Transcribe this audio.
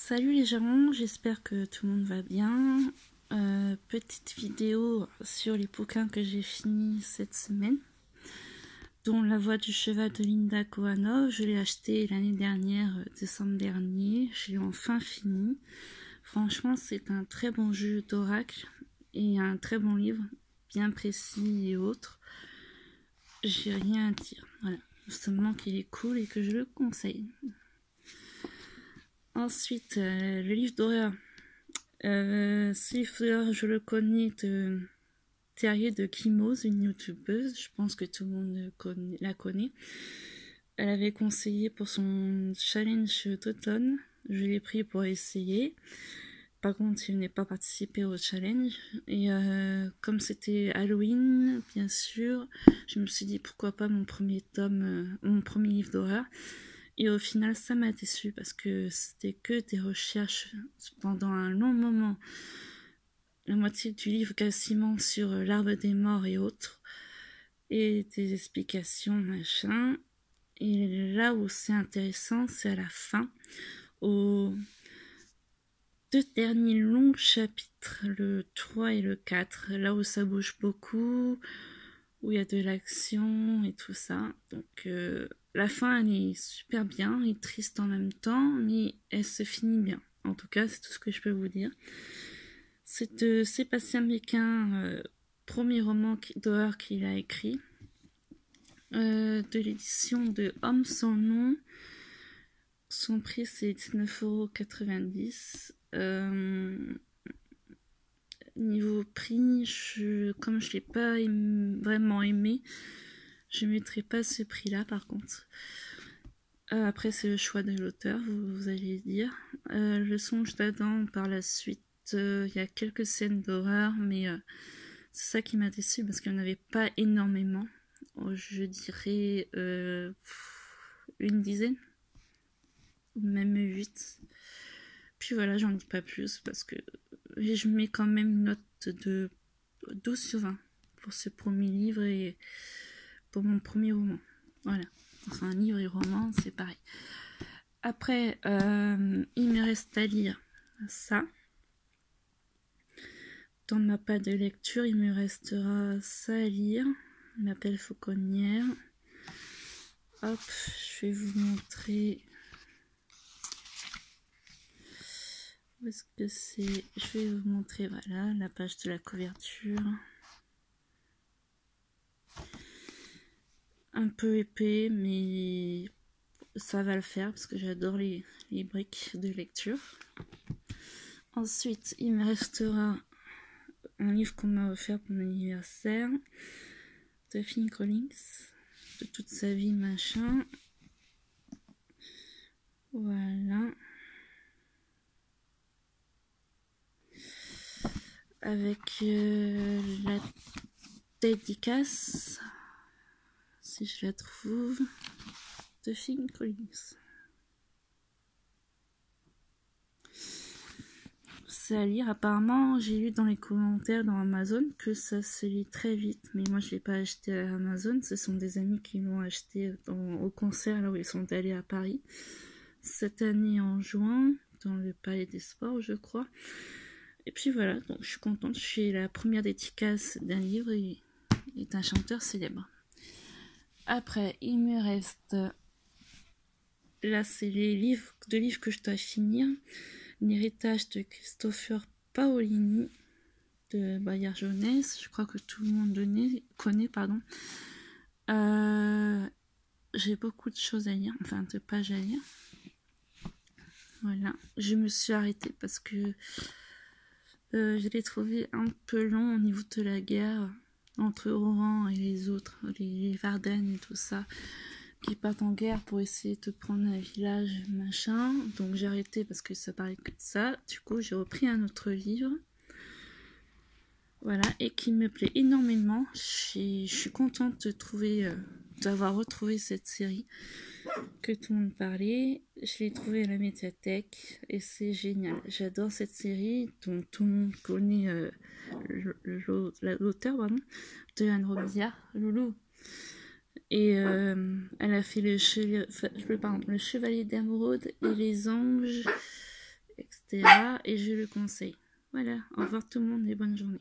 Salut les gens, j'espère que tout le monde va bien. Petite vidéo sur les bouquins que j'ai finis cette semaine, dont La Voix du cheval de Linda Kohanov. Je l'ai acheté l'année dernière, décembre dernier. Je l'ai enfin fini. Franchement, c'est un très bon jeu d'oracle et un très bon livre, bien précis et autres. J'ai rien à dire. Voilà, seulement qu'il est cool et que je le conseille. Ensuite, le livre d'horreur. Ce livre d'horreur, je le connais de Terrier de Kimoz, une youtubeuse. Je pense que tout le monde la connaît. Elle avait conseillé pour son challenge d'automne. Je l'ai pris pour essayer. Par contre, je n'ai pas participé au challenge. Et comme c'était Halloween, bien sûr, je me suis dit pourquoi pas mon premier livre d'horreur. Et au final, ça m'a déçue parce que c'était que des recherches pendant un long moment. La moitié du livre quasiment sur l'arbre des morts et autres. Et des explications, machin. Et là où c'est intéressant, c'est à la fin. Aux deux derniers longs chapitres, le 3 et le 4. Là où ça bouge beaucoup, où il y a de l'action et tout ça. Donc la fin elle est super bien et triste en même temps, mais elle se finit bien. En tout cas, c'est tout ce que je peux vous dire. C'est Sébastien Mequin, premier roman d'horreur qu'il a écrit, de l'édition de Homme sans nom. Son prix c'est 19,90 €. Niveau prix, comme je l'ai pas vraiment aimé, je ne mettrai pas ce prix là par contre. Après c'est le choix de l'auteur, vous allez dire. Le songe d'Adam par la suite, il y a quelques scènes d'horreur, mais c'est ça qui m'a déçue parce qu'il n'y en avait pas énormément. Je dirais une dizaine, ou même 8. Puis voilà, j'en dis pas plus parce que je mets quand même une note de 12 sur 20 pour ce premier livre et pour mon premier roman. Voilà. Enfin, livre et roman, c'est pareil. Après, il me reste à lire ça. Dans ma palle de lecture, il me restera ça à lire. M'appelle Fauconnière. Hop, je vais vous montrer. Où est-ce que c'est? Je vais vous montrer, voilà, la page de la couverture. Un peu épais, mais ça va le faire parce que j'adore les briques de lecture. Ensuite, il me restera un livre qu'on m'a offert pour mon anniversaire de Phil Collins, de toute sa vie, machin. Voilà. Avec la dédicace, si je la trouve, de Phil Collins. C'est à lire. Apparemment, j'ai lu dans les commentaires dans Amazon que ça se lit très vite, mais moi je l'ai pas acheté à Amazon. Ce sont des amis qui l'ont acheté au concert là où ils sont allés à Paris cette année en juin dans le Palais des Sports, je crois. Et puis voilà, donc je suis contente. Je suis la première dédicace d'un livre et d'un chanteur célèbre. Après, il me reste là, c'est les livres que je dois finir. L'héritage de Christopher Paolini de Bayard Jeunesse, je crois que tout le monde connaît, pardon. J'ai beaucoup de choses à lire, enfin de pages à lire. Voilà, je me suis arrêtée parce que je l'ai trouvé un peu long au niveau de la guerre entre Oran et les autres, les Vardennes et tout ça, qui partent en guerre pour essayer de prendre un village, machin. Donc j'ai arrêté parce que ça parlait que de ça. Du coup, j'ai repris un autre livre. Voilà, et qui me plaît énormément. Je suis contente d'avoir retrouvé cette série que tout le monde parlait. Je l'ai trouvée à la médiathèque et c'est génial. J'adore cette série dont tout le monde connaît l'auteur de Anne Robillard, Loulou. Et elle a fait le Chevalier d'Émeraude et les Anges. etc. Et je le conseille. Voilà, au revoir tout le monde et bonne journée.